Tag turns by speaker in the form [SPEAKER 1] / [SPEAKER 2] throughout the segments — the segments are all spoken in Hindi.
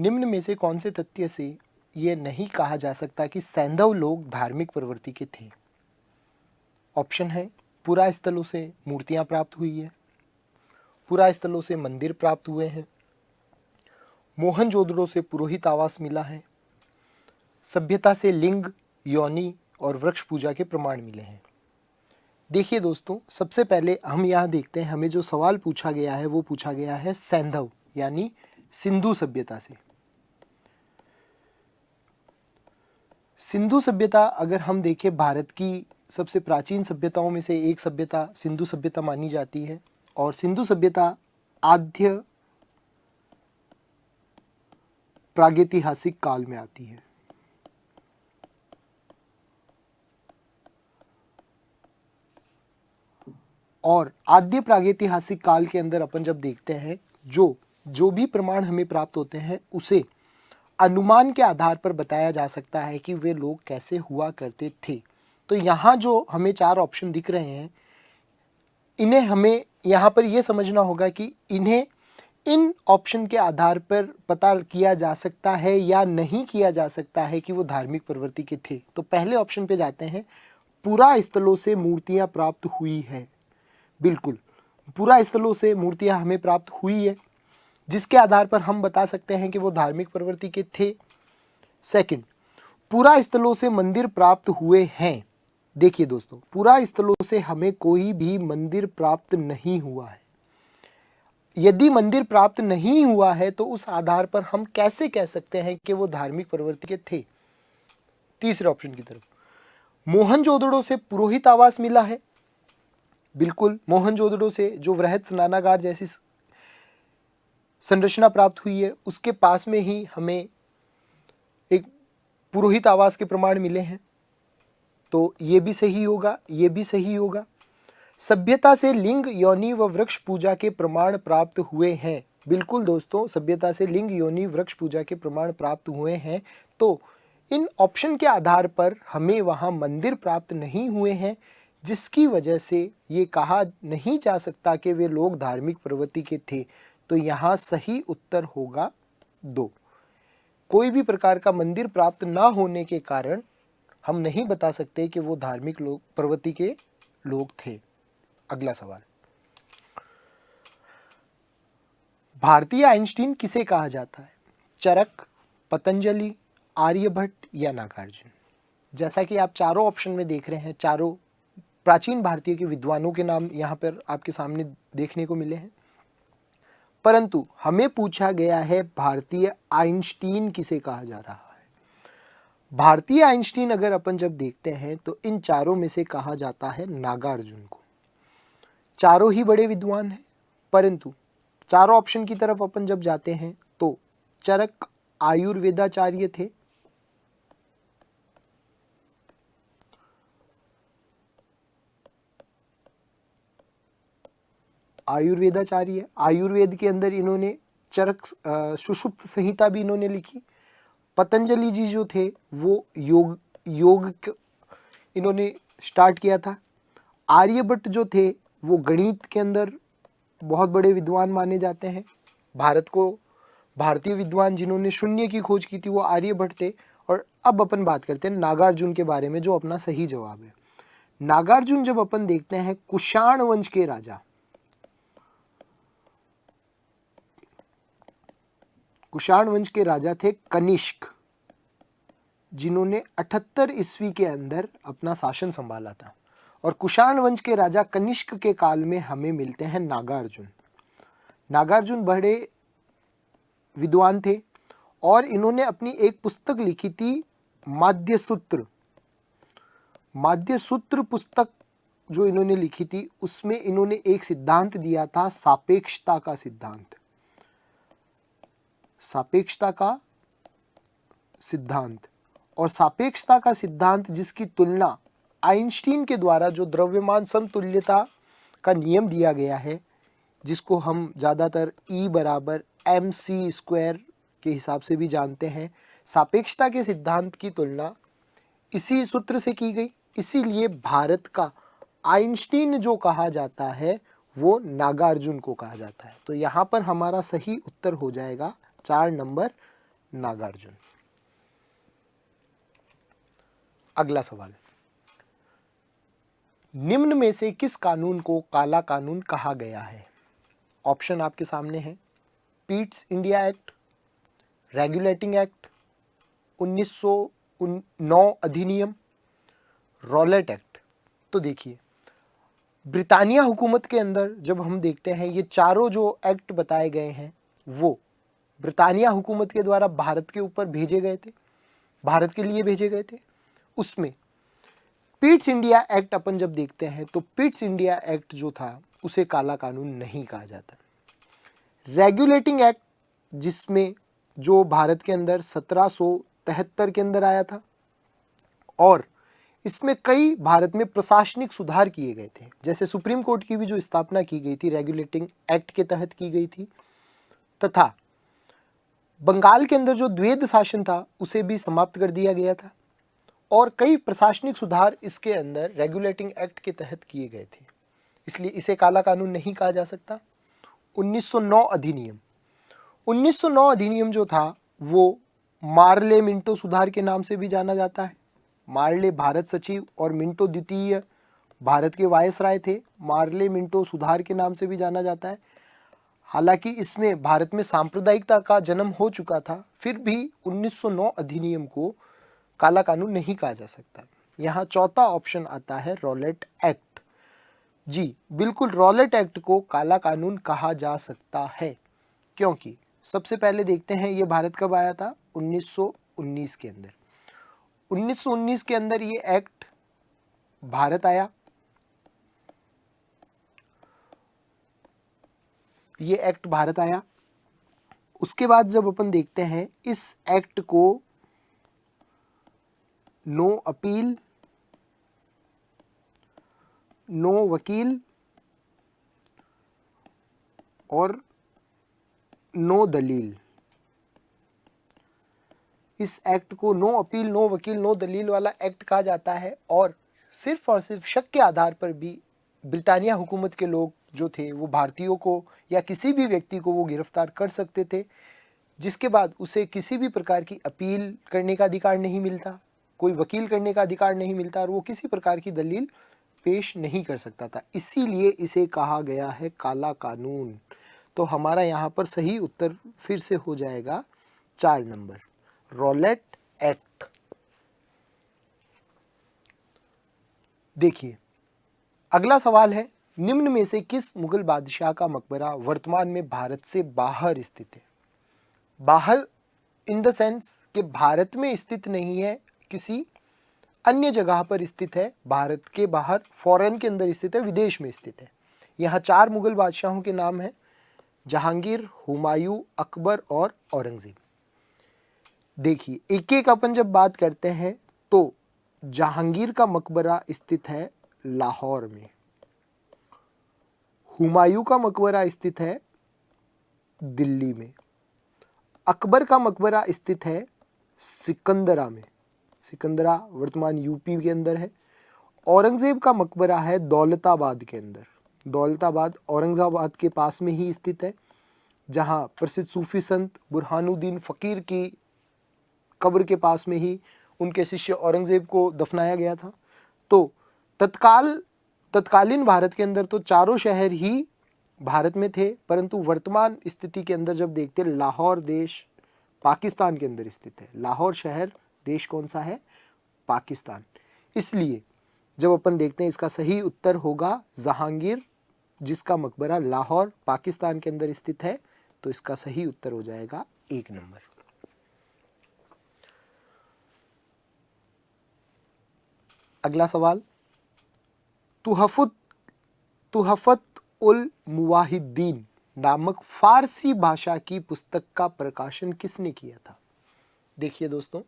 [SPEAKER 1] निम्न में से कौन से तथ्य से ये नहीं कहा जा सकता कि सैंधव लोग धार्मिक प्रवृत्ति के थे? ऑप्शन है, पुरा स्थलों से मूर्तियां प्राप्त हुई है, पुरा स्थलों से मंदिर प्राप्त हुए हैं, मोहनजोदड़ो से पुरोहित आवास मिला है, सभ्यता से लिंग, योनि और वृक्ष पूजा के प्रमाण मिले हैं। देखिए दोस्तों, सबसे पहले हम यहाँ देखते हैं, हमें जो सवाल पूछा गया है वो पूछा गया है सैंधव यानी सिंधु सभ्यता से। सिंधु सभ्यता अगर हम देखें, भारत की सबसे प्राचीन सभ्यताओं में से एक सभ्यता सिंधु सभ्यता मानी जाती है और सिंधु सभ्यता आद्य प्रागैतिहासिक काल में आती है। और आद्य प्रागैतिहासिक काल के अंदर अपन जब देखते हैं, जो भी प्रमाण हमें प्राप्त होते हैं उसे अनुमान के आधार पर बताया जा सकता है कि वे लोग कैसे हुआ करते थे। तो यहाँ जो हमें 4 ऑप्शन दिख रहे हैं, इन्हें हमें यहाँ पर यह समझना होगा कि इन्हें इन ऑप्शन के आधार पर पता किया जा सकता है या नहीं किया जा सकता है कि वो धार्मिक प्रवृत्ति के थे। तो पहले ऑप्शन पे जाते हैं, पुरा स्थलों से मूर्तियां प्राप्त हुई है। बिल्कुल, पुरा स्थलों से मूर्तियां हमें प्राप्त हुई है, जिसके आधार पर हम बता सकते हैं कि वो धार्मिक प्रवृत्ति के थे। सेकंड, पुरा स्थलों से मंदिर प्राप्त हुए हैं। देखिए दोस्तों, पुरा स्थलों से हमें कोई भी मंदिर प्राप्त नहीं हुआ है। यदि मंदिर प्राप्त नहीं हुआ है तो उस आधार पर हम कैसे कह सकते हैं कि वो धार्मिक प्रवृत्ति के थे? तीसरे ऑप्शन की तरफ, मोहनजोदड़ो से पुरोहित आवास मिला है। बिल्कुल, मोहनजोदड़ो से जो वृहद स्नानागार जैसी संरचना प्राप्त हुई है, उसके पास में ही हमें एक पुरोहित आवास के प्रमाण मिले हैं। तो ये भी सही होगा, ये भी सही होगा। सभ्यता से लिंग, योनि व वृक्ष पूजा के प्रमाण प्राप्त हुए हैं। बिल्कुल दोस्तों, सभ्यता से लिंग, योनि, वृक्ष पूजा के प्रमाण प्राप्त हुए हैं। तो इन ऑप्शन के आधार पर हमें वहाँ मंदिर प्राप्त नहीं हुए हैं, जिसकी वजह से ये कहा नहीं जा सकता कि वे लोग धार्मिक प्रवृत्ति के थे। तो यहाँ सही उत्तर होगा 2। कोई भी प्रकार का मंदिर प्राप्त ना होने के कारण हम नहीं बता सकते कि वो धार्मिक प्रवृत्ति के लोग थे। अगला सवाल, भारतीय आइंस्टीन किसे कहा जाता है? चरक, पतंजलि, आर्यभट्ट या नागार्जुन? जैसा कि आप चारों ऑप्शन में देख रहे हैं, चारों प्राचीन भारतीय के विद्वानों के नाम यहाँ पर आपके सामने देखने को मिले हैं, परंतु हमें पूछा गया है भारतीय आइंस्टीन किसे कहा जा रहा है। भारतीय आइंस्टीन अगर अपन जब देखते हैं तो इन चारों में से कहा जाता है नागार्जुन को। चारों ही बड़े विद्वान हैं, परंतु चारों ऑप्शन की तरफ अपन जब जाते हैं तो चरक आयुर्वेदाचार्य थे, आयुर्वेदाचार्य, आयुर्वेद के अंदर इन्होंने चरक सुषुप्त संहिता भी इन्होंने लिखी। पतंजलि जी जो थे वो योग इन्होंने स्टार्ट किया था। आर्यभट्ट जो थे वो गणित के अंदर बहुत बड़े विद्वान माने जाते हैं। भारतीय विद्वान जिन्होंने शून्य की खोज की थी वो आर्यभट्ट थे। और अब अपन बात करते हैं नागार्जुन के बारे में, जो अपना सही जवाब है। नागार्जुन जब अपन देखते हैं, कुषाण वंश के राजा, कुषाण वंश के राजा थे कनिष्क, जिन्होंने 78 ईस्वी के अंदर अपना शासन संभाला था। और कुषाण वंश के राजा कनिष्क के काल में हमें मिलते हैं नागार्जुन। नागार्जुन बड़े विद्वान थे और इन्होंने अपनी एक पुस्तक लिखी थी, माध्यसूत्र। माध्यसूत्र पुस्तक जो इन्होंने लिखी थी, उसमें इन्होंने एक सिद्धांत दिया था, सापेक्षता का सिद्धांत। सापेक्षता का सिद्धांत, और सापेक्षता का सिद्धांत जिसकी तुलना आइंस्टीन के द्वारा जो द्रव्यमान समतुल्यता का नियम दिया गया है, जिसको हम ज़्यादातर E बराबर mc² के हिसाब से भी जानते हैं, सापेक्षता के सिद्धांत की तुलना इसी सूत्र से की गई। इसीलिए भारत का आइंस्टीन जो कहा जाता है वो नागार्जुन को कहा जाता है। तो यहाँ पर हमारा सही उत्तर हो जाएगा 4 नंबर नागार्जुन। अगला सवाल, निम्न में से किस कानून को काला कानून कहा गया है? ऑप्शन आपके सामने है, Pitt's India act, regulating act, 1909 अधिनियम, रॉलेट एक्ट। तो देखिए, ब्रिटानिया हुकूमत के अंदर जब हम देखते हैं ये चारों जो एक्ट बताए गए हैं वो ब्रिटानिया हुकूमत के द्वारा भारत के ऊपर भेजे गए थे, भारत के लिए भेजे गए थे। उसमें पीट्स इंडिया एक्ट अपन जब देखते हैं तो पीट्स इंडिया एक्ट जो था उसे काला कानून नहीं कहा जाता। रेगुलेटिंग एक्ट जिसमें जो भारत के अंदर 1773 के अंदर आया था और इसमें कई भारत में प्रशासनिक सुधार किए गए थे, जैसे सुप्रीम कोर्ट की भी जो स्थापना की गई थी रेगुलेटिंग एक्ट के तहत की गई थी, तथा बंगाल के अंदर जो द्वैध शासन था उसे भी समाप्त कर दिया गया था और कई प्रशासनिक सुधार इसके अंदर रेगुलेटिंग एक्ट के तहत किए गए थे, इसलिए इसे काला कानून नहीं कहा जा सकता। 1909 अधिनियम, 1909 अधिनियम जो था वो मार्ले मिंटो सुधार के नाम से भी जाना जाता है। मार्ले भारत सचिव और मिंटो द्वितीय भारत के वायसराय थे। मार्ले मिंटो सुधार के नाम से भी जाना जाता है। हालांकि इसमें भारत में सांप्रदायिकता का जन्म हो चुका था, फिर भी 1909 अधिनियम को काला कानून नहीं कहा जा सकता। यहाँ चौथा ऑप्शन आता है रॉलेट एक्ट। जी बिल्कुल, रॉलेट एक्ट को काला कानून कहा जा सकता है, क्योंकि सबसे पहले देखते हैं ये भारत कब आया था, 1919 के अंदर। 1919 के अंदर ये एक्ट भारत आया। ये एक्ट भारत आया। उसके बाद जब अपन देखते हैं इस एक्ट को नो अपील, नो वकील और नो दलील, इस एक्ट को नो अपील, नो वकील, नो दलील वाला एक्ट कहा जाता है और सिर्फ शक के आधार पर भी ब्रिटानिया हुकूमत के लोग जो थे वो भारतीयों को या किसी भी व्यक्ति को वो गिरफ्तार कर सकते थे, जिसके बाद उसे किसी भी प्रकार की अपील करने का अधिकार नहीं मिलता, कोई वकील करने का अधिकार नहीं मिलता और वो किसी प्रकार की दलील पेश नहीं कर सकता था। इसीलिए इसे कहा गया है काला कानून। तो हमारा यहाँ पर सही उत्तर फिर से हो जाएगा 4 नंबर, रॉलेट एक्ट। देखिए अगला सवाल है, निम्न में से किस मुगल बादशाह का मकबरा वर्तमान में भारत से बाहर स्थित है? बाहर इन द सेंस कि भारत में स्थित नहीं है, किसी अन्य जगह पर स्थित है, भारत के बाहर फॉरेन के अंदर स्थित है, विदेश में स्थित है। यहाँ 4 मुगल बादशाहों के नाम हैं, जहांगीर, हुमायूं, अकबर और औरंगजेब। देखिए एक एक अपन जब बात करते हैं तो जहांगीर का मकबरा स्थित है लाहौर में, हुमायूं का मकबरा स्थित है दिल्ली में, अकबर का मकबरा स्थित है सिकंदरा में, सिकंदरा वर्तमान यूपी के अंदर है, औरंगजेब का मकबरा है दौलताबाद के अंदर, दौलताबाद औरंगाबाद के पास में ही स्थित है, जहां प्रसिद्ध सूफी संत बुरहानुद्दीन फ़कीर की कब्र के पास में ही उनके शिष्य औरंगजेब को दफनाया गया था। तो तत्कालीन भारत के अंदर तो चारों शहर ही भारत में थे, परंतु वर्तमान स्थिति के अंदर जब देखते हैं लाहौर देश पाकिस्तान के अंदर स्थित है। लाहौर शहर देश कौन सा है? पाकिस्तान। इसलिए जब अपन देखते हैं इसका सही उत्तर होगा जहांगीर, जिसका मकबरा लाहौर पाकिस्तान के अंदर स्थित है, तो इसका सही उत्तर हो जाएगा 1 नंबर। अगला सवाल, तुहफत उल मुवाहिद्दीन नामक फारसी भाषा की पुस्तक का प्रकाशन किसने किया था? देखिए दोस्तों,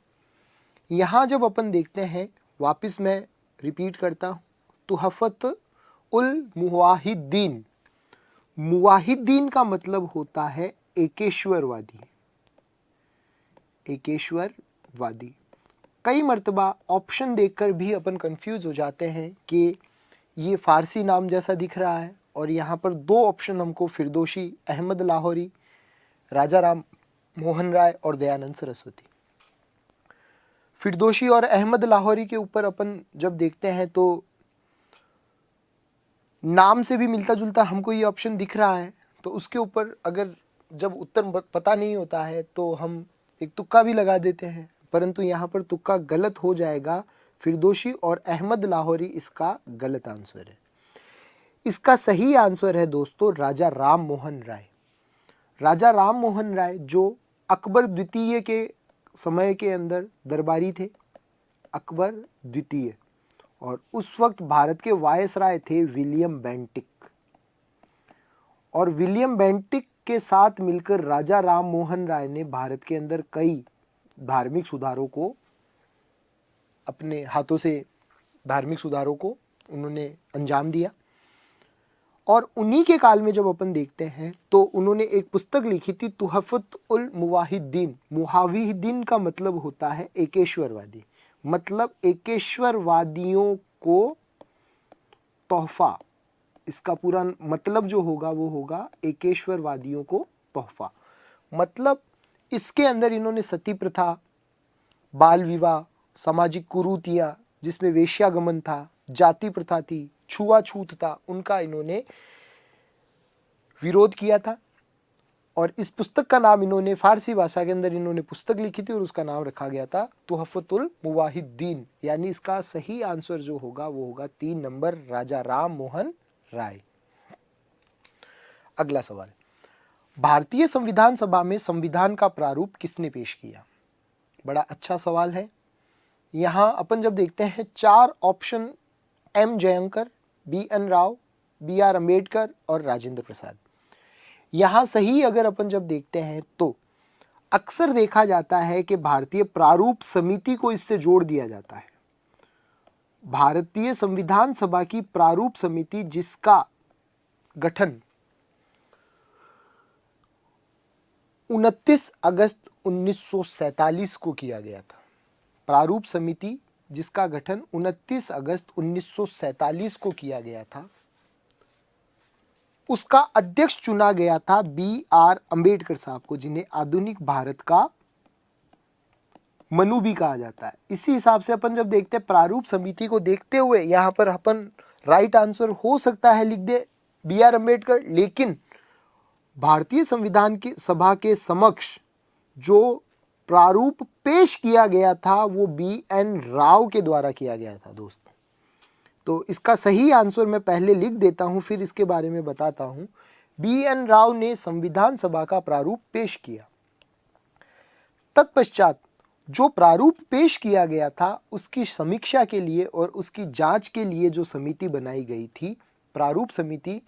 [SPEAKER 1] यहाँ जब अपन देखते हैं, वापस मैं रिपीट करता हूँ, तुहफत उल मुवाहिद्दीन, मुवाहिद्दीन का मतलब होता है एकेश्वरवादी, एकेश्वरवादी। कई मर्तबा ऑप्शन देखकर भी अपन कंफ्यूज हो जाते हैं कि ये फ़ारसी नाम जैसा दिख रहा है, और यहाँ पर 2 ऑप्शन हमको फिरदौसी अहमद लाहौरी, राजा राम मोहन राय और दयानंद सरस्वती। फिरदौसी और अहमद लाहौरी के ऊपर अपन जब देखते हैं तो नाम से भी मिलता जुलता हमको ये ऑप्शन दिख रहा है, तो उसके ऊपर अगर जब उत्तर पता नहीं होता है तो हम एक तुक्का भी लगा देते हैं, परंतु यहाँ पर तुक्का गलत हो जाएगा। फिरदौसी और अहमद लाहौरी इसका गलत आंसर है। इसका सही आंसर है दोस्तों राजा राम मोहन राय। राजा राम मोहन राय जो अकबर द्वितीय के समय के अंदर दरबारी थे, अकबर द्वितीय, और उस वक्त भारत के वायसराय थे विलियम बेंटिक, और विलियम बेंटिक के साथ मिलकर राजा राम मोहन राय ने भारत के अंदर कई धार्मिक सुधारों को अपने हाथों से धार्मिक सुधारों को उन्होंने अंजाम दिया। और उन्हीं के काल में जब अपन देखते हैं तो उन्होंने एक पुस्तक लिखी थी तुहफत उल मुवाहिद्दीन। मुवाहिद्दीन का मतलब होता है एकेश्वरवादी, मतलब एकेश्वरवादियों को तोहफा। इसका पूरा मतलब जो होगा वो होगा एकेश्वरवादियों को तोहफा। मतलब इसके अंदर इन्होंने सती प्रथा, बाल विवाह, सामाजिक कुरीतियां जिसमें वेश्यागमन था, जाति प्रथा थी, छुआछूत था, उनका इन्होंने विरोध किया था। और इस पुस्तक का नाम इन्होंने फारसी भाषा के अंदर इन्होंने पुस्तक लिखी थी और उसका नाम रखा गया था तुहफतुल मुवाहिद्दीन। यानी इसका सही आंसर जो होगा वो होगा 3 नंबर राजा राम मोहन राय। अगला सवाल, भारतीय संविधान सभा में संविधान का प्रारूप किसने पेश किया? बड़ा अच्छा सवाल है। यहां अपन जब देखते हैं 4 option, M Jayakar, B N Rau, B R Ambedkar और राजेंद्र प्रसाद। यहां सही अगर अपन जब देखते हैं तो अक्सर देखा जाता है कि भारतीय प्रारूप समिति को इससे जोड़ दिया जाता है। भारतीय संविधान सभा की प्रारूप समिति जिसका गठन 29 अगस्त 1947 को किया गया था। प्रारूप समिति जिसका गठन 29 अगस्त 1947 को किया गया था, उसका अध्यक्ष चुना गया था बी आर अम्बेडकर साहब को, जिन्हें आधुनिक भारत का मनु भी कहा जाता है। इसी हिसाब से अपन जब देखते हैं प्रारूप समिति को देखते हुए यहां पर अपन राइट आंसर हो सकता है लिख दे बी आर अम्बेडकर, लेकिन भारतीय संविधान की सभा के समक्ष जो प्रारूप पेश किया गया था वो बी एन राव के द्वारा किया गया था दोस्तों। तो इसका सही आंसर मैं पहले लिख देता हूं, फिर इसके बारे में बताता हूं। बी एन राव ने संविधान सभा का प्रारूप पेश किया। तत्पश्चात जो प्रारूप पेश किया गया था उसकी समीक्षा के लिए और उसकी जांच के लिए जो समिति बनाई गई थी, प्रारूप समिति,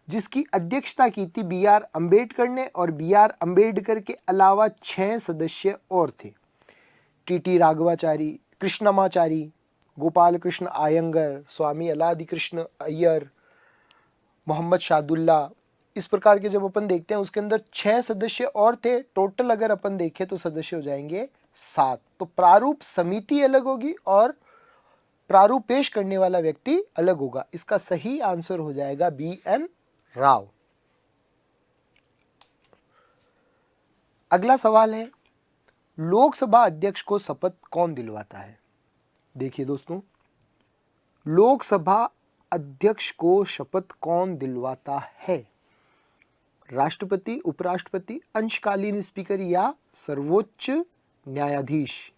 [SPEAKER 1] जिसकी अध्यक्षता की थी बी आर अम्बेडकर ने, और बी आर अम्बेडकर के अलावा 6 सदस्य और थे। टी राघवाचारी, कृष्णमाचारी, गोपाल कृष्ण आयंगर, स्वामी अलादि कृष्ण अय्यर, मोहम्मद शादुल्ला, इस प्रकार के जब अपन देखते हैं उसके अंदर 6 सदस्य और थे। टोटल अगर अपन देखें तो सदस्य हो जाएंगे 7। तो प्रारूप समिति अलग होगी और प्रारूप पेश करने वाला व्यक्ति अलग होगा। इसका सही आंसर हो जाएगा बी एन राव। अगला सवाल है, लोकसभा अध्यक्ष को शपथ कौन दिलवाता है? देखिए दोस्तों, लोकसभा अध्यक्ष को शपथ कौन दिलवाता है? राष्ट्रपति, उपराष्ट्रपति, अंशकालीन स्पीकर या सर्वोच्च न्यायाधीश?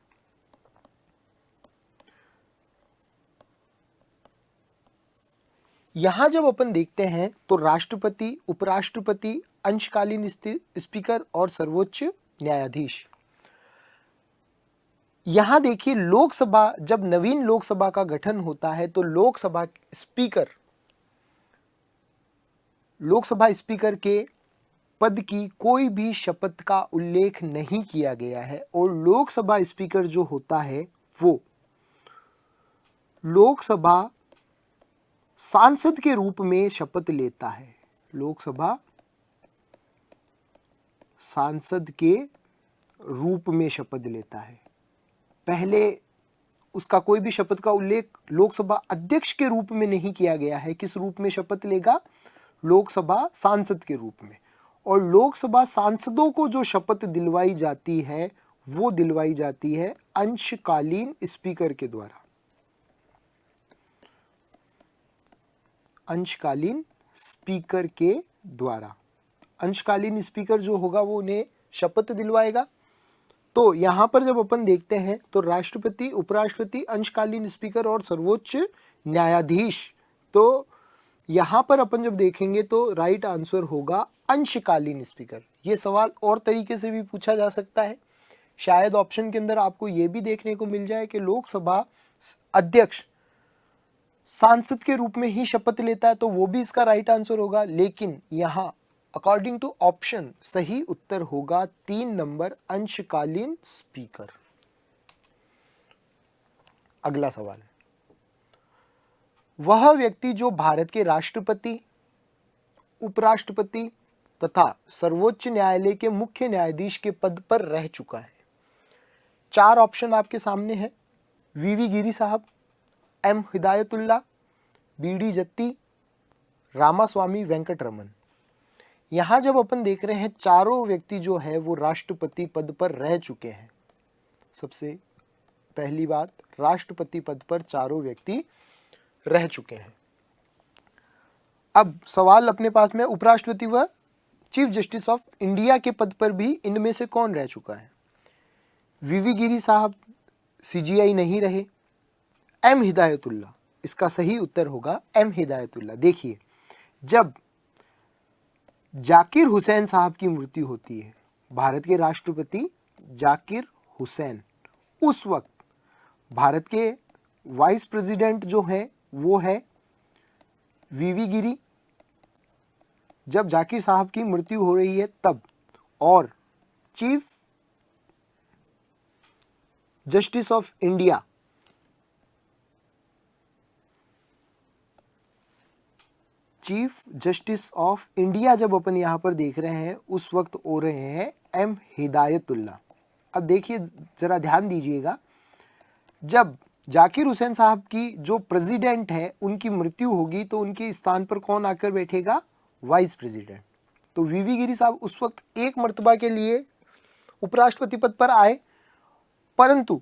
[SPEAKER 1] यहां जब अपन देखते हैं तो राष्ट्रपति, उपराष्ट्रपति, अंशकालीन स्पीकर और सर्वोच्च न्यायाधीश। यहां देखिए, लोकसभा, जब नवीन लोकसभा का गठन होता है तो लोकसभा स्पीकर के पद की कोई भी शपथ का उल्लेख नहीं किया गया है, और लोकसभा स्पीकर जो होता है वो लोकसभा सांसद के रूप में शपथ लेता है। लोकसभा सांसद के रूप में शपथ लेता है। पहले उसका कोई भी शपथ का उल्लेख लोकसभा अध्यक्ष के रूप में नहीं किया गया है। किस रूप में शपथ लेगा? लोकसभा सांसद के रूप में। और लोकसभा सांसदों को जो शपथ दिलवाई जाती है वो दिलवाई जाती है अंशकालीन स्पीकर के द्वारा। अंशकालीन स्पीकर के द्वारा। अंशकालीन स्पीकर जो होगा वो उन्हें शपथ दिलवाएगा। तो यहां पर जब अपन देखते हैं तो राष्ट्रपति, उपराष्ट्रपति, अंशकालीन स्पीकर और सर्वोच्च न्यायाधीश, तो यहां पर अपन जब देखेंगे तो राइट आंसर होगा अंशकालीन स्पीकर। ये सवाल और तरीके से भी पूछा जा सकता है, शायद ऑप्शन के अंदर आपको ये भी देखने को मिल जाए कि लोकसभा अध्यक्ष सांसद के रूप में ही शपथ लेता है, तो वो भी इसका राइट आंसर होगा। लेकिन यहाँ अकॉर्डिंग टू ऑप्शन सही उत्तर होगा 3 नंबर, अंशकालीन स्पीकर। अगला सवाल है, वह व्यक्ति जो भारत के राष्ट्रपति, उपराष्ट्रपति तथा सर्वोच्च न्यायालय के मुख्य न्यायाधीश के पद पर रह चुका है। 4 ऑप्शन आपके सामने है, वीवी गिरी साहब, एम हिदायतुल्ला, बीडी जत्ती, रामास्वामी वेंकटरमन। यहां जब अपन देख रहे हैं चारों व्यक्ति जो है वो राष्ट्रपति पद पर रह चुके हैं। सबसे पहली बात, राष्ट्रपति पद पर चारों व्यक्ति रह चुके हैं। अब सवाल अपने पास में, उपराष्ट्रपति व चीफ जस्टिस ऑफ इंडिया के पद पर भी इनमें से कौन रह चुका है? वीवी गिरी साहब सीजीआई नहीं रहे। एम हिदायतुल्ला, इसका सही उत्तर होगा एम हिदायतुल्ला। देखिए, जब जाकिर हुसैन साहब की मृत्यु होती है, भारत के राष्ट्रपति जाकिर हुसैन, उस वक्त भारत के वाइस प्रेसिडेंट जो है वो है वीवी गिरी। जब जाकिर साहब की मृत्यु हो रही है तब, और chief justice of India, chief justice of India जब अपन यहां पर देख रहे हैं उस वक्त हो रहे हैं एम हिदायतुल्ला। अब देखिए, जरा ध्यान दीजिएगा, जब जाकिर हुसैन साहब की जो प्रेसिडेंट है उनकी मृत्यु होगी तो उनके स्थान पर कौन आकर बैठेगा? Vice president. तो वीवी गिरी साहब उस वक्त एक मर्तबा के लिए उपराष्ट्रपति पद पर आए, परंतु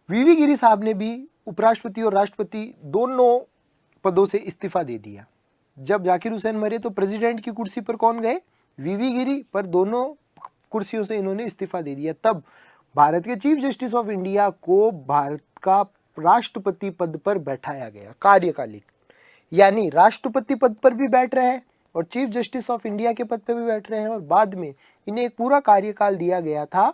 [SPEAKER 1] वीवी गिरी साहब ने भी उपराष्ट्रपति और राष्ट्रपति दोनों पदों से इस्तीफा दे दिया। जब जाकिर हुसैन मरे तो प्रेसिडेंट की कुर्सी पर कौन गए? वीवी गिरी, पर दोनों कुर्सियों से इन्होंने इस्तीफा दे दिया। तब भारत के चीफ जस्टिस ऑफ इंडिया को भारत का राष्ट्रपति पद पर बैठाया गया, कार्यकालिक, यानी राष्ट्रपति पद पर भी बैठ रहे हैं और चीफ जस्टिस ऑफ इंडिया के पद पर भी बैठ रहे हैं, और बाद में इन्हें एक पूरा कार्यकाल दिया गया था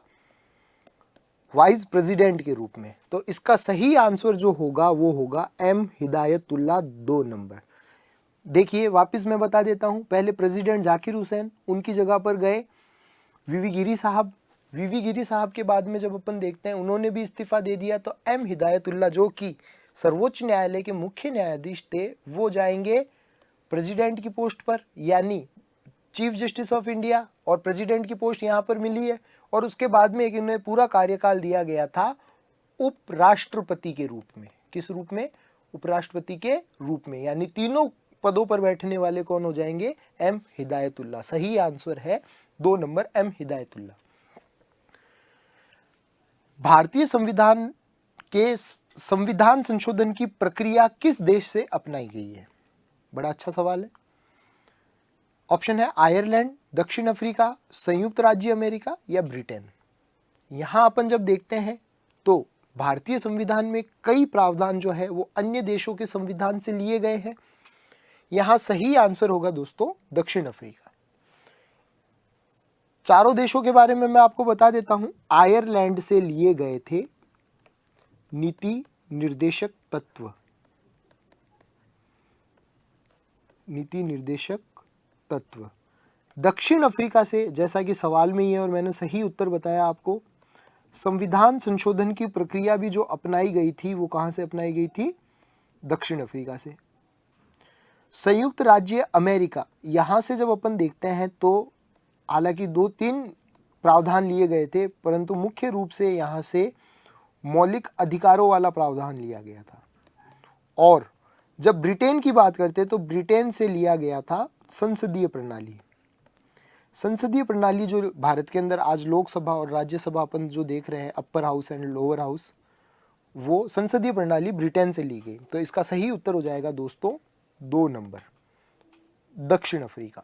[SPEAKER 1] वाइस प्रेसिडेंट के रूप में। तो इसका सही आंसर जो होगा वो होगा एम हिदायतुल्ला, 2 नंबर। देखिए, वापस मैं बता देता हूं, पहले प्रेसिडेंट जाकिर हुसैन, उनकी जगह पर गए वीवी गिरी साहब। वीवी गिरी साहब के बाद में जब अपन देखते हैं उन्होंने भी इस्तीफा दे दिया, तो एम हिदायतुल्ला जो कि सर्वोच्च न्यायालय के मुख्य न्यायाधीश थे, वो जाएंगे प्रेसिडेंट की पोस्ट पर, यानी चीफ जस्टिस ऑफ इंडिया, और प्रेसिडेंट की पोस्ट यहाँ पर मिली है। और उसके बाद में एक इन्हें पूरा कार्यकाल दिया गया था उपराष्ट्रपति के रूप में। किस रूप में? उपराष्ट्रपति के रूप में, यानी तीनों पदों पर बैठने वाले कौन हो जाएंगे? एम हिदायतुल्ला। सही आंसर है 2 नंबर, एम हिदायतुल्ला। भारतीय संविधान के संविधान संशोधन की प्रक्रिया किस देश से अपनाई गई है? बड़ा अच्छा सवाल है। ऑप्शन है आयरलैंड, दक्षिण अफ्रीका, संयुक्त राज्य अमेरिका या ब्रिटेन। यहां अपन जब देखते हैं तो भारतीय संविधान में कई प्रावधान जो है वो अन्य देशों के संविधान से लिए गए हैं। यहां सही आंसर होगा दोस्तों दक्षिण अफ्रीका। चारों देशों के बारे में मैं आपको बता देता हूं। आयरलैंड से लिए गए थे नीति निर्देशक तत्व, नीति निर्देशक तत्व। दक्षिण अफ्रीका से, जैसा कि सवाल में ही है और मैंने सही उत्तर बताया आपको, संविधान संशोधन की प्रक्रिया भी जो अपनाई गई थी वो कहां से अपनाई गई थी? दक्षिण अफ्रीका से। संयुक्त राज्य अमेरिका, यहां से जब अपन देखते हैं तो हालांकि 2-3 प्रावधान लिए गए थे, परंतु मुख्य रूप से यहां से मौलिक अधिकारों वाला प्रावधान लिया गया था। और जब ब्रिटेन की बात करते तो ब्रिटेन से लिया गया था संसदीय प्रणाली। संसदीय प्रणाली जो भारत के अंदर आज लोकसभा और राज्यसभा अपन जो देख रहे हैं, upper house and lower house, वो संसदीय प्रणाली ब्रिटेन से ली गई। तो इसका सही उत्तर हो जाएगा दोस्तों 2 नंबर, दक्षिण अफ्रीका,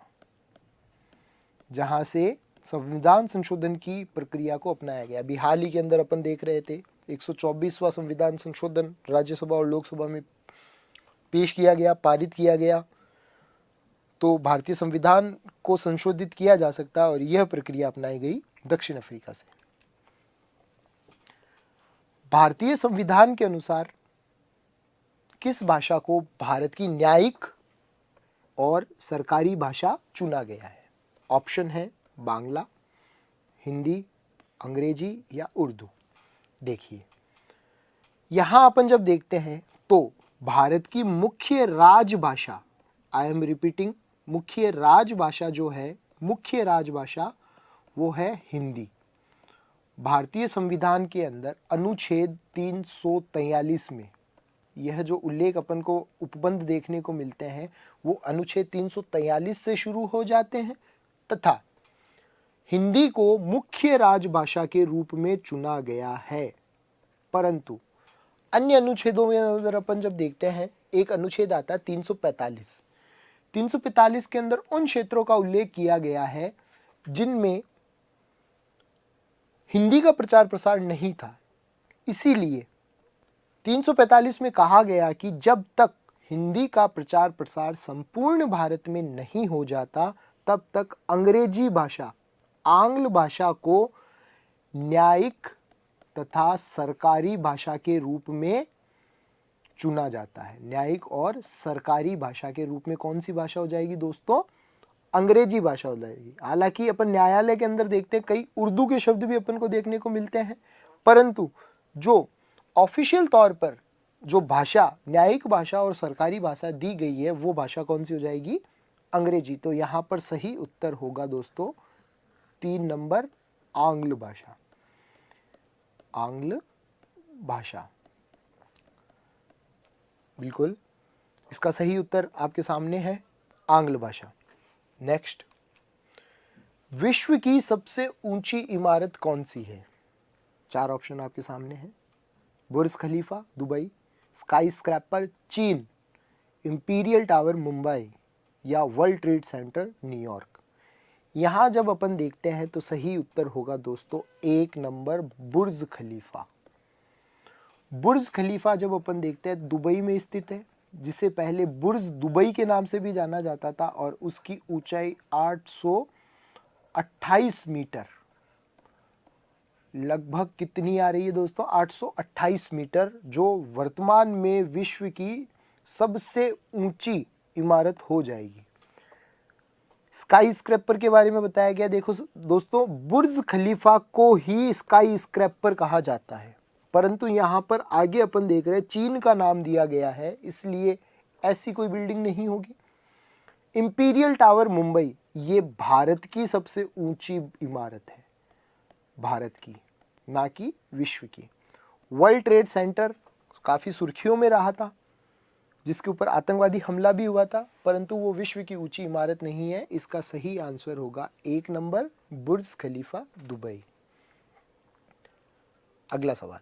[SPEAKER 1] जहां से संविधान संशोधन की प्रक्रिया को अपनाया गया। अभी हाल ही के अंदर अपन देख रहे थे 124वां संविधान संशोधन राज्यसभा और लोकसभा में पेश किया गया, पारित किया गया। तो भारतीय संविधान को संशोधित किया जा सकता है और यह प्रक्रिया अपनाई गई दक्षिण अफ्रीका से। भारतीय संविधान के अनुसार किस भाषा को भारत की न्यायिक और सरकारी भाषा चुना गया है? ऑप्शन है बांग्ला, हिंदी, अंग्रेजी या उर्दू। देखिए, यहां अपन जब देखते हैं तो भारत की मुख्य राजभाषा, आई एम रिपीटिंग, मुख्य राजभाषा जो है, मुख्य राजभाषा वो है हिंदी। भारतीय संविधान के अंदर अनुच्छेद 343 में यह जो उल्लेख अपन को उपबंध देखने को मिलते हैं वो अनुच्छेद 343 से शुरू हो जाते हैं तथा हिंदी को मुख्य राजभाषा के रूप में चुना गया है। परंतु अन्य अनुच्छेदों में अगर अपन जब देखते हैं, एक अनुच्छेद आता है 345। 345 के अंदर उन क्षेत्रों का उल्लेख किया गया है जिनमें हिंदी का प्रचार प्रसार नहीं था। इसीलिए 345 में कहा गया कि जब तक हिंदी का प्रचार प्रसार संपूर्ण भारत में नहीं हो जाता तब तक अंग्रेजी भाषा, आंग्ल भाषा को न्यायिक तथा सरकारी भाषा के रूप में चुना जाता है। न्यायिक और सरकारी भाषा के रूप में कौन सी भाषा हो जाएगी दोस्तों? अंग्रेजी भाषा हो जाएगी। हालांकि अपन न्यायालय के अंदर देखते हैं कई उर्दू के शब्द भी अपन को देखने को मिलते हैं, परंतु जो ऑफिशियल तौर पर जो भाषा, न्यायिक भाषा और सरकारी भाषा दी गई है वो भाषा कौन सी हो जाएगी? अंग्रेजी। तो यहाँ पर सही उत्तर होगा दोस्तों 3 नंबर, आंग्ल भाषा। आंग्ल भाषा, बिल्कुल इसका सही उत्तर आपके सामने है, आंग्ल भाषा। नेक्स्ट, विश्व की सबसे ऊंची इमारत कौन सी है? 4 ऑप्शन आपके सामने हैं। बुर्ज खलीफा दुबई, स्काई स्क्रैपर चीन, इंपीरियल टावर मुंबई या वर्ल्ड ट्रेड सेंटर न्यूयॉर्क। यहाँ जब अपन देखते हैं तो सही उत्तर होगा दोस्तों 1 नंबर, बुर्ज खलीफा। बुर्ज खलीफा जब अपन देखते हैं दुबई में स्थित है, जिसे पहले बुर्ज दुबई के नाम से भी जाना जाता था और उसकी ऊंचाई 828 मीटर, लगभग कितनी आ रही है दोस्तों? 828 मीटर, जो वर्तमान में विश्व की सबसे ऊंची इमारत हो जाएगी। स्काई स्क्रैपर के बारे में बताया गया। देखो दोस्तों, बुर्ज खलीफा को ही स्काई स्क्रैपर कहा जाता है, परंतु यहाँ पर आगे अपन देख रहे हैं चीन का नाम दिया गया है, इसलिए ऐसी कोई बिल्डिंग नहीं होगी। इंपीरियल टावर मुंबई, ये भारत की सबसे ऊंची इमारत है, भारत की, ना कि विश्व की। वर्ल्ड ट्रेड सेंटर काफ़ी सुर्खियों में रहा था, जिसके ऊपर आतंकवादी हमला भी हुआ था, परंतु वो विश्व की ऊंची इमारत नहीं है। इसका सही आंसर होगा 1 नंबर, बुर्ज खलीफा दुबई। अगला सवाल,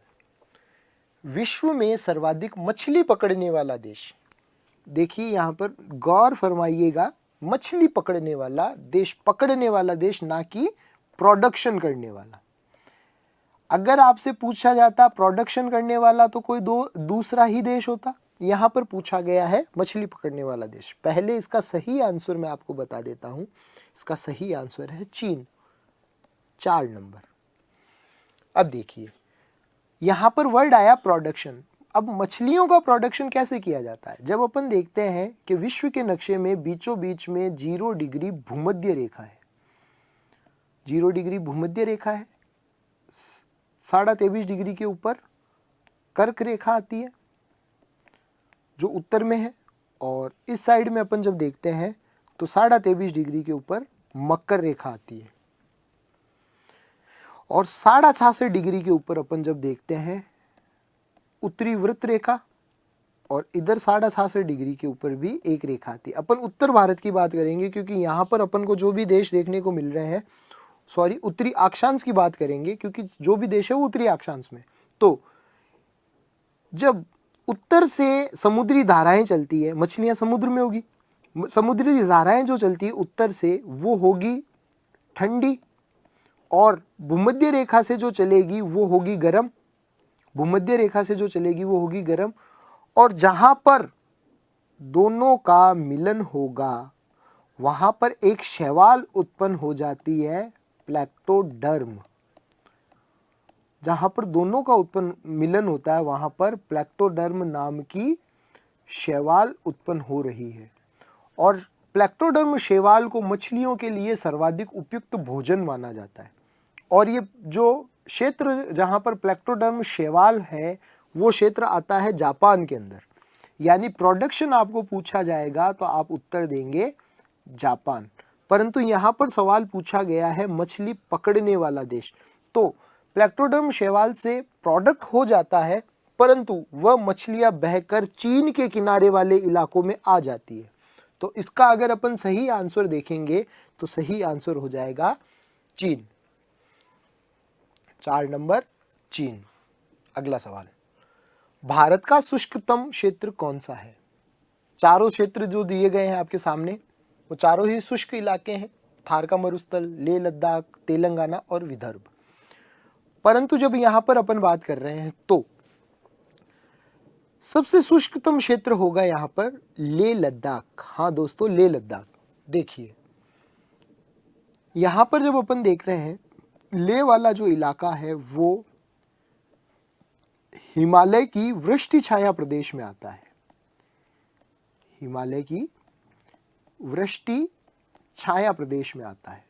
[SPEAKER 1] विश्व में सर्वाधिक मछली पकड़ने वाला देश। देखिए यहाँ पर गौर फरमाइएगा, मछली पकड़ने वाला देश, पकड़ने वाला देश, ना कि प्रोडक्शन करने वाला। अगर आपसे पूछा जाता प्रोडक्शन करने वाला तो कोई दूसरा ही देश होता। यहाँ पर पूछा गया है मछली पकड़ने वाला देश। पहले इसका सही आंसर मैं आपको बता देता हूँ, इसका सही आंसर है चीन, 4 नंबर। अब देखिए यहाँ पर वर्ड आया प्रोडक्शन। अब मछलियों का प्रोडक्शन कैसे किया जाता है? जब अपन देखते हैं कि विश्व के नक्शे में बीचों बीच में 0 डिग्री भूमध्य रेखा है, 0 डिग्री भूमध्य रेखा है, 23.5 डिग्री के ऊपर कर्क रेखा आती है जो उत्तर में है, और इस साइड में अपन जब देखते हैं तो 23.5 डिग्री के ऊपर मकर रेखा आती है, और 66.5 डिग्री के ऊपर अपन जब देखते हैं उत्तरी वृत्त रेखा, और इधर 67.5 डिग्री के ऊपर भी एक रेखा आती है। अपन उत्तर भारत की बात करेंगे क्योंकि यहाँ पर अपन को जो भी देश देखने को मिल रहे हैं, सॉरी उत्तरी अक्षांश की बात करेंगे क्योंकि जो भी देश है वो उत्तरी अक्षांश में। तो जब उत्तर से समुद्री धाराएं चलती है, मछलियां समुद्र में होगी, समुद्री धाराएं जो चलती है उत्तर से वो होगी ठंडी, और भूमध्य रेखा से जो चलेगी वो होगी गर्म, भूमध्य रेखा से जो चलेगी वो होगी गर्म। और जहां पर दोनों का मिलन होगा वहां पर एक शैवाल उत्पन्न हो जाती है, प्लैक्टोडर्म। जहां पर दोनों का उत्पन्न मिलन होता है वहां पर प्लैक्टोडर्म नाम की शैवाल उत्पन्न हो रही है। और प्लैक्टोडर्म शैवाल को मछलियों के लिए सर्वाधिक उपयुक्त भोजन माना जाता है। और ये जो क्षेत्र जहां पर प्लैक्टोडर्म शैवाल है वो क्षेत्र आता है जापान के अंदर। यानी प्रोडक्शन आपको पूछा जाएगा तो आप उत्तर देंगे जापान। परंतु यहाँ पर सवाल पूछा गया है मछली पकड़ने वाला देश, तो प्लैक्टोडर्म शैवाल से प्रोडक्ट हो जाता है परंतु वह मछलियां बहकर चीन के किनारे वाले इलाकों में आ जाती है। तो इसका अगर अपन सही आंसर देखेंगे तो सही आंसर हो जाएगा चीन। 4 नंबर चीन। अगला सवाल, भारत का शुष्कतम क्षेत्र कौन सा है? चारों क्षेत्र जो दिए गए हैं आपके सामने वो चारों ही शुष्क इलाके हैं, थार का मरुस्थल, लेह लद्दाख, तेलंगाना और विदर्भ। परंतु जब यहां पर अपन बात कर रहे हैं तो सबसे शुष्कतम क्षेत्र होगा यहां पर लेह लद्दाख। हाँ दोस्तों, लेह लद्दाख। देखिए यहां पर जब अपन देख रहे हैं लेह वाला जो इलाका है वो हिमालय की वृष्टि छाया प्रदेश में आता है। हिमालय की वृष्टि छाया प्रदेश में आता है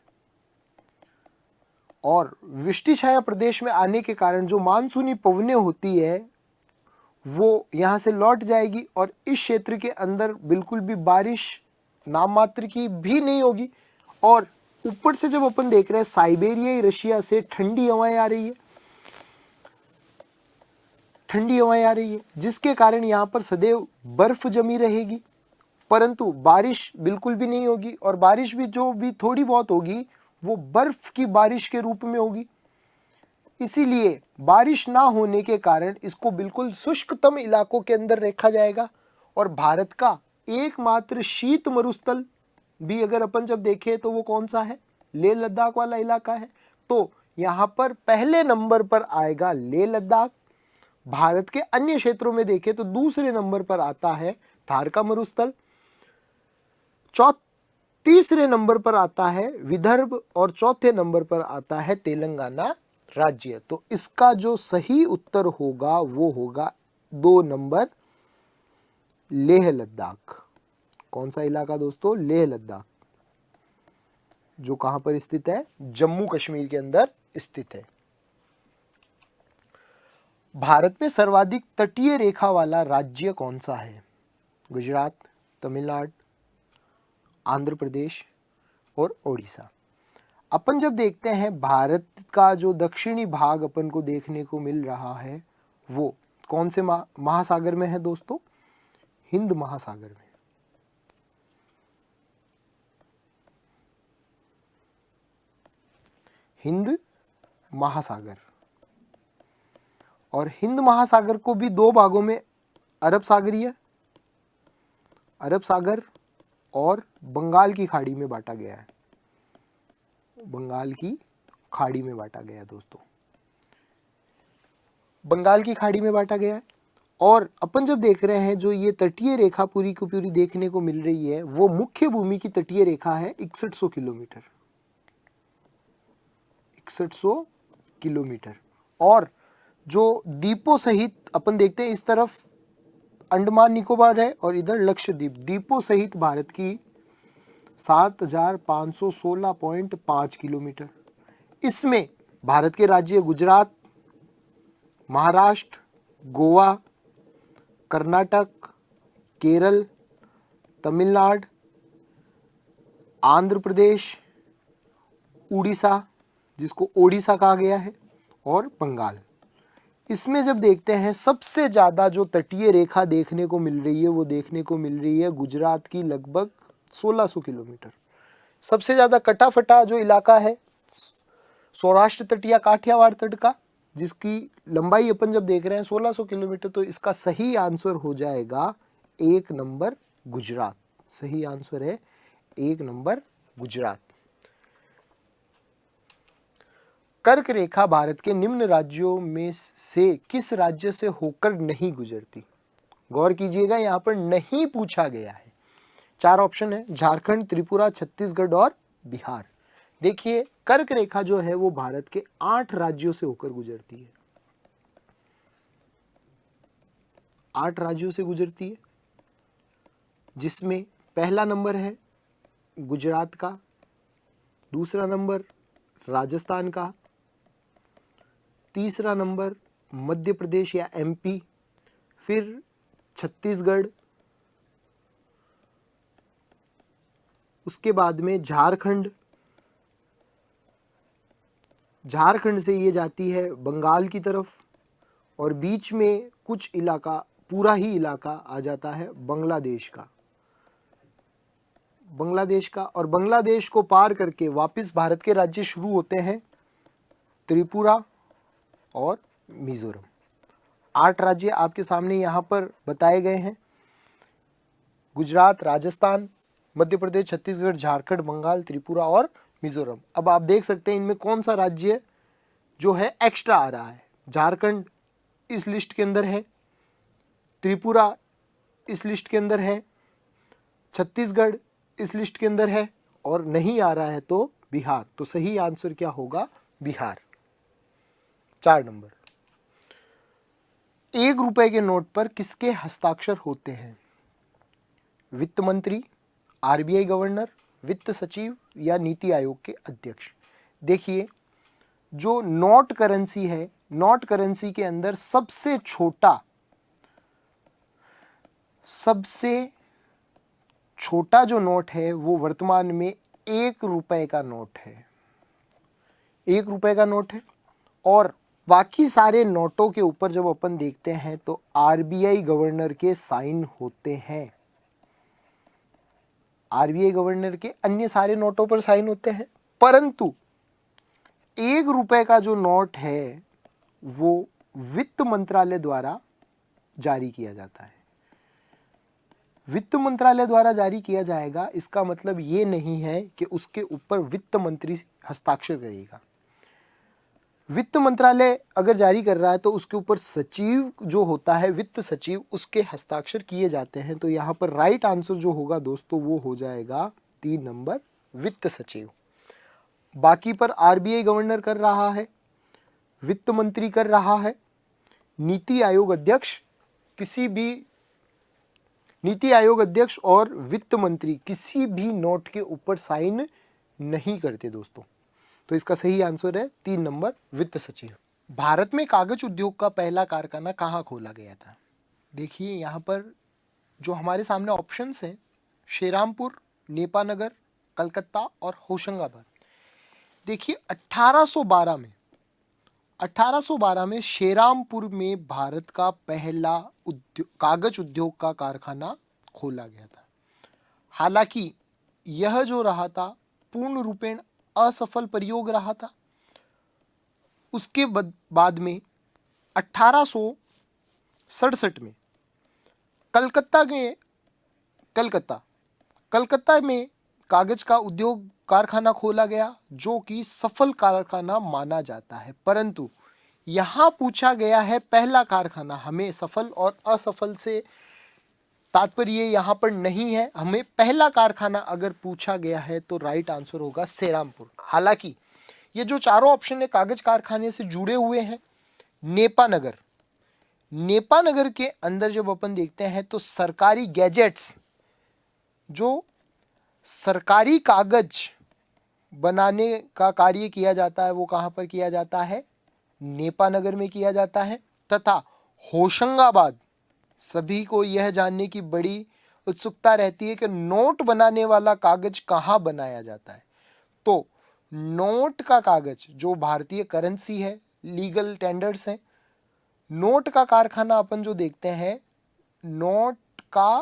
[SPEAKER 1] और वृष्टि छाया प्रदेश में आने के कारण जो मानसूनी पवनें होती है वो यहां से लौट जाएगी और इस क्षेत्र के अंदर बिल्कुल भी बारिश नाम मात्र की भी नहीं होगी। और ऊपर से जब अपन देख रहे हैं साइबेरियाई रशिया से ठंडी हवाएं आ रही है, ठंडी हवाएं आ रही है जिसके कारण यहाँ पर सदैव बर्फ जमी रहेगी परंतु बारिश बिल्कुल भी नहीं होगी। और बारिश भी जो भी थोड़ी बहुत होगी वो बर्फ की बारिश के रूप में होगी। इसीलिए बारिश ना होने के कारण इसको बिल्कुल शुष्कतम इलाकों के अंदर रखा जाएगा। और भारत का एकमात्र शीत मरुस्थल भी अगर अपन जब देखें तो वो कौन सा है? लेह लद्दाख वाला इलाका है। तो यहाँ पर पहले नंबर पर आएगा लेह लद्दाख। भारत के अन्य क्षेत्रों में देखें तो दूसरे नंबर पर आता है थार का मरुस्थल, तीसरे नंबर पर आता है विदर्भ और चौथे नंबर पर आता है तेलंगाना राज्य। तो इसका जो सही उत्तर होगा वो होगा 2 नंबर लेह लद्दाख। कौन सा इलाका दोस्तों? लेह लद्दाख, जो कहां पर स्थित है? जम्मू कश्मीर के अंदर स्थित है। भारत में सर्वाधिक तटीय रेखा वाला राज्य कौन सा है? गुजरात, तमिलनाडु, आंध्र प्रदेश और ओडिशा। अपन जब देखते हैं भारत का जो दक्षिणी भाग अपन को देखने को मिल रहा है वो कौन से महासागर में है दोस्तों? हिंद महासागर में। हिंद महासागर। और हिंद महासागर को भी 2 भागों में अरब सागरीय, अरब सागर और बंगाल की खाड़ी में बांटा गया है। बंगाल की खाड़ी में बांटा गया है दोस्तों, बंगाल की खाड़ी में बांटा गया है। और अपन जब देख रहे हैं जो ये तटीय रेखा पूरी की पूरी देखने को मिल रही है वो मुख्य भूमि की तटीय रेखा है 6100 किलोमीटर, 6100 किलोमीटर। और जो द्वीपों सहित अपन देखते हैं इस तरफ अंडमान निकोबार है और इधर लक्षद्वीप, द्वीपों सहित भारत की 7516.5 किलोमीटर। इसमें भारत के राज्य गुजरात, महाराष्ट्र, गोवा, कर्नाटक, केरल, तमिलनाडु, आंध्र प्रदेश, उड़ीसा जिसको ओडिशा कहा गया है और बंगाल, इसमें जब देखते हैं सबसे ज़्यादा जो तटीय रेखा देखने को मिल रही है वो देखने को मिल रही है गुजरात की, लगभग 1600 किलोमीटर। सबसे ज़्यादा कटा फटा जो इलाका है सौराष्ट्र तट या काठियावाड़ तट का, जिसकी लंबाई अपन जब देख रहे हैं 1600 किलोमीटर, तो इसका सही आंसर हो जाएगा 1 नंबर गुजरात। सही आंसर है 1 नंबर गुजरात। कर्क रेखा भारत के निम्न राज्यों में से किस राज्य से होकर नहीं गुजरती? गौर कीजिएगा, यहां पर नहीं पूछा गया है। 4 ऑप्शन है, झारखंड, त्रिपुरा, छत्तीसगढ़ और बिहार। देखिए, कर्क रेखा जो है वो भारत के 8 राज्यों से होकर गुजरती है। 8 राज्यों से गुजरती है, जिसमें पहला नंबर है गुजरात का, दूसरा नंबर राजस्थान का, तीसरा नंबर मध्य प्रदेश या एमपी, फिर छत्तीसगढ़, उसके बाद में झारखंड। झारखंड से ये जाती है बंगाल की तरफ, और बीच में कुछ इलाका, पूरा ही इलाका आ जाता है बांग्लादेश का। और बांग्लादेश को पार करके वापस भारत के राज्य शुरू होते हैं त्रिपुरा और मिजोरम। 8 राज्य आपके सामने यहाँ पर बताए गए हैं, गुजरात, राजस्थान, मध्य प्रदेश, छत्तीसगढ़, झारखंड, बंगाल, त्रिपुरा और मिजोरम। अब आप देख सकते हैं इनमें कौन सा राज्य जो है एक्स्ट्रा आ रहा है। झारखंड इस लिस्ट के अंदर है, त्रिपुरा इस लिस्ट के अंदर है, छत्तीसगढ़ इस लिस्ट के अंदर है, और नहीं आ रहा है तो बिहार। तो सही आंसर क्या होगा? बिहार। 4 नंबर, 1 रुपए के नोट पर किसके हस्ताक्षर होते हैं? वित्त मंत्री, आरबीआई गवर्नर, वित्त सचिव या नीति आयोग के अध्यक्ष। देखिए, जो नोट करेंसी है, नोट करेंसी के अंदर सबसे छोटा जो नोट है वो वर्तमान में 1 रुपए का नोट है। 1 रुपए का नोट है, और बाकी सारे नोटों के ऊपर जब अपन देखते हैं तो आरबीआई गवर्नर के साइन होते हैं। आरबीआई गवर्नर के अन्य सारे नोटों पर साइन होते हैं, परंतु 1 रुपए का जो नोट है वो वित्त मंत्रालय द्वारा जारी किया जाता है। वित्त मंत्रालय द्वारा जारी किया जाएगा, इसका मतलब ये नहीं है कि उसके ऊपर वित्त मंत्री हस्ताक्षर करेगा। वित्त मंत्रालय अगर जारी कर रहा है तो उसके ऊपर सचिव जो होता है, वित्त सचिव, उसके हस्ताक्षर किए जाते हैं। तो यहाँ पर राइट आंसर जो होगा दोस्तों वो हो जाएगा 3 नंबर, वित्त सचिव। बाकी पर आरबीआई गवर्नर कर रहा है, वित्त मंत्री कर रहा है, नीति आयोग अध्यक्ष और वित्त मंत्री किसी भी नोट के ऊपर साइन नहीं करते दोस्तों। तो इसका सही आंसर है 3 नंबर, वित्त सचिव। भारत में कागज उद्योग का पहला कारखाना कहाँ खोला गया था? देखिए, यहाँ पर जो हमारे सामने ऑप्शंस हैं, श्रीरामपुर, नेपानगर, कलकत्ता और होशंगाबाद। देखिए, 1812 में श्रीरामपुर में भारत का पहला कागज उद्योग का कारखाना खोला गया था। हालांकि यह जो रहा था पूर्ण रूपेण असफल प्रयोग रहा था। उसके बाद में 1867 में कलकत्ता में कागज का उद्योग कारखाना खोला गया, जो कि सफल कारखाना माना जाता है। परंतु यहाँ पूछा गया है पहला कारखाना, हमें सफल और असफल से तात्पर्य यहाँ पर नहीं है। हमें पहला कारखाना अगर पूछा गया है तो राइट आंसर होगा श्रीरामपुर। हालांकि ये जो चारों ऑप्शन है कागज कारखाने से जुड़े हुए हैं। नेपानगर के अंदर जब अपन देखते हैं तो सरकारी गैजेट्स, जो सरकारी कागज बनाने का कार्य किया जाता है, वो कहाँ पर किया जाता है? नेपानगर में किया जाता है। तथा होशंगाबाद, सभी को यह जानने की बड़ी उत्सुकता रहती है कि नोट बनाने वाला कागज कहाँ बनाया जाता है। तो नोट का कागज जो भारतीय करेंसी है, लीगल टेंडर्स हैं, नोट का कारखाना अपन जो देखते हैं, नोट का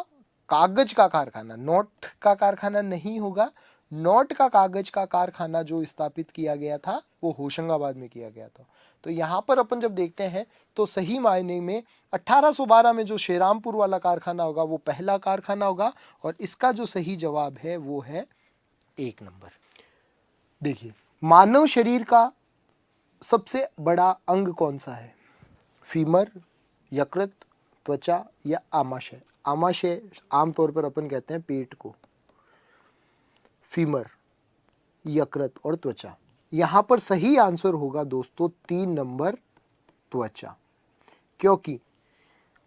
[SPEAKER 1] कागज का कारखाना, नोट का कारखाना नहीं होगा, नोट का कागज का कारखाना जो स्थापित किया गया था वो होशंगाबाद में किया गया था। तो यहाँ पर अपन जब देखते हैं तो सही मायने में 1812 में जो श्रीरामपुर वाला कारखाना होगा वो पहला कारखाना होगा, और इसका जो सही जवाब है वो है 1 नंबर। देखिए, मानव शरीर का सबसे बड़ा अंग कौन सा है? फीमर, यकृत, त्वचा या आमाशय? आमाशय आमतौर पर अपन कहते हैं पेट को। फीमर, यकृत और त्वचा। यहां पर सही आंसर होगा दोस्तों 3 नंबर, त्वचा। क्योंकि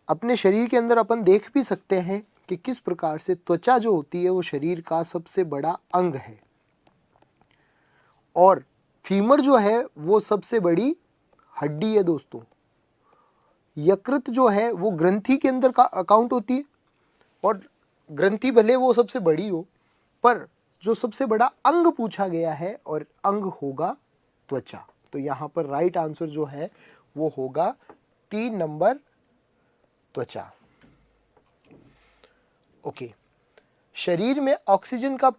[SPEAKER 1] अपने शरीर के अंदर अपन देख भी सकते हैं कि किस प्रकार से त्वचा जो होती है वो शरीर का सबसे बड़ा अंग है, और फीमर जो है वो सबसे बड़ी हड्डी है दोस्तों। यकृत जो है वो ग्रंथि के अंदर का अकाउंट होती है, और ग्रंथि भले वो सबसे बड़ी हो, पर जो सबसे बड़ा अंग पूछा गया है और अंग होगा त्वचा। तो यहाँ पर राइट आंसर जो है वो होगा 3 नंबर, त्वचा। ओके, शरीर में ऑक्सीजन का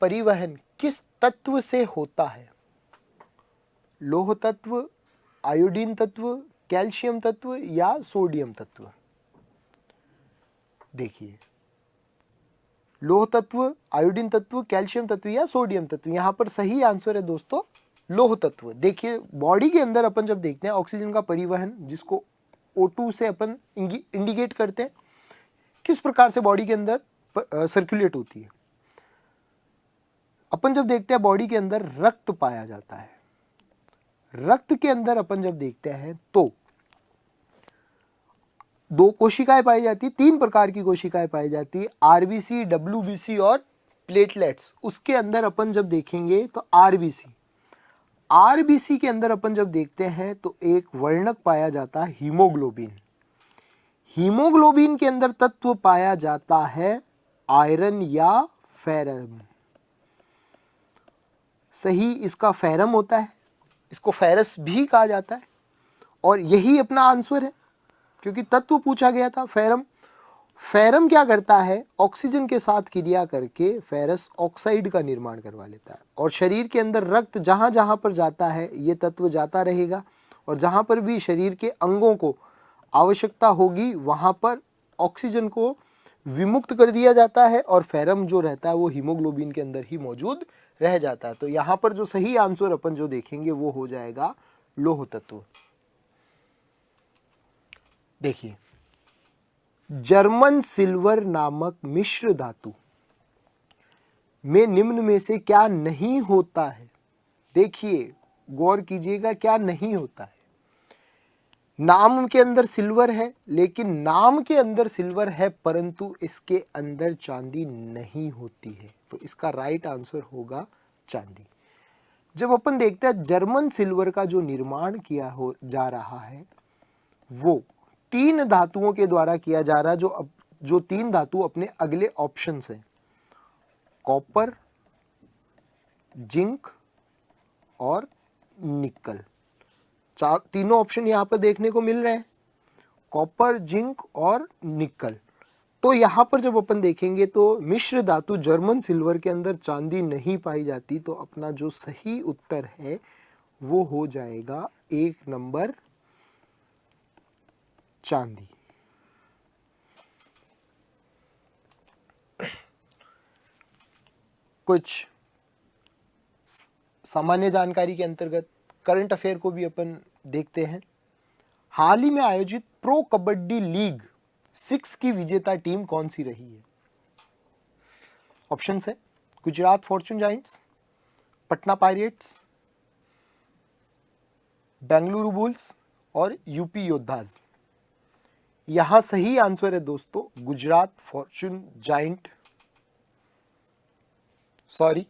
[SPEAKER 1] परिवहन किस तत्व से होता है? लोह तत्व, आयोडीन तत्व, कैल्शियम तत्व या सोडियम तत्व? देखिए, लोह तत्व, आयोडीन तत्व, कैल्शियम तत्व या सोडियम तत्व? यहाँ पर सही आंसर है दोस्तों लोह तत्व। देखिए, बॉडी के अंदर अपन जब देखते हैं ऑक्सीजन का परिवहन, जिसको O2 से अपन इंडिकेट करते हैं, किस प्रकार से बॉडी के अंदर सर्कुलेट होती है। अपन जब देखते हैं बॉडी के अंदर रक्त पाया जाता है, रक्त के अंदर अपन जब देखते हैं तो 2 कोशिकाएं पाई जाती है, 3 प्रकार की कोशिकाएं पाई जाती है, आरबीसी, डब्ल्यूबीसी और प्लेटलेट्स। उसके अंदर अपन जब देखेंगे तो आरबीसी के अंदर अपन जब देखते हैं तो एक वर्णक पाया जाता है हीमोग्लोबिन। हीमोग्लोबिन के अंदर तत्व पाया जाता है आयरन या फेरम। सही इसका फेरम होता है, इसको फेरस भी कहा जाता है, और यही अपना आंसर है क्योंकि तत्व पूछा गया था फेरम। फेरम क्या करता है? ऑक्सीजन के साथ क्रिया करके फेरस ऑक्साइड का निर्माण करवा लेता है, और शरीर के अंदर रक्त जहां जहां पर जाता है ये तत्व जाता रहेगा, और जहां पर भी शरीर के अंगों को आवश्यकता होगी वहां पर ऑक्सीजन को विमुक्त कर दिया जाता है, और फेरम जो रहता है वो हीमोग्लोबिन के अंदर ही मौजूद रह जाता है। तो यहाँ पर जो सही आंसर अपन जो देखेंगे वो हो जाएगा लोह तत्व। देखिए, जर्मन सिल्वर नामक मिश्र धातु में निम्न में से क्या नहीं होता है? देखिए, गौर कीजिएगा, क्या नहीं होता है। नाम के अंदर सिल्वर है, लेकिन नाम के अंदर सिल्वर है परंतु इसके अंदर चांदी नहीं होती है, तो इसका राइट आंसर होगा चांदी। जब अपन देखते हैं जर्मन सिल्वर का जो निर्माण किया हो जा रहा है वो 3 धातुओं के द्वारा किया जा रहा है, जो 3 धातु अपने अगले ऑप्शन हैं, कॉपर, जिंक और निकल। तीनों ऑप्शन यहाँ पर देखने को मिल रहे हैं, कॉपर, जिंक और निकल। तो यहाँ पर जब अपन देखेंगे तो मिश्र धातु जर्मन सिल्वर के अंदर चांदी नहीं पाई जाती, तो अपना जो सही उत्तर है वो हो जाएगा 1 नंबर, चांदी। कुछ सामान्य जानकारी के अंतर्गत करंट अफेयर को भी अपन देखते हैं। हाल ही में आयोजित प्रो कबड्डी लीग 6 की विजेता टीम कौन सी रही है? ऑप्शन है Gujarat Fortune giants, Patna pirates, Bengaluru bulls और यूपी योद्धाज। यहां सही आंसर है दोस्तों गुजरात फॉर्चून जायंट, सॉरी,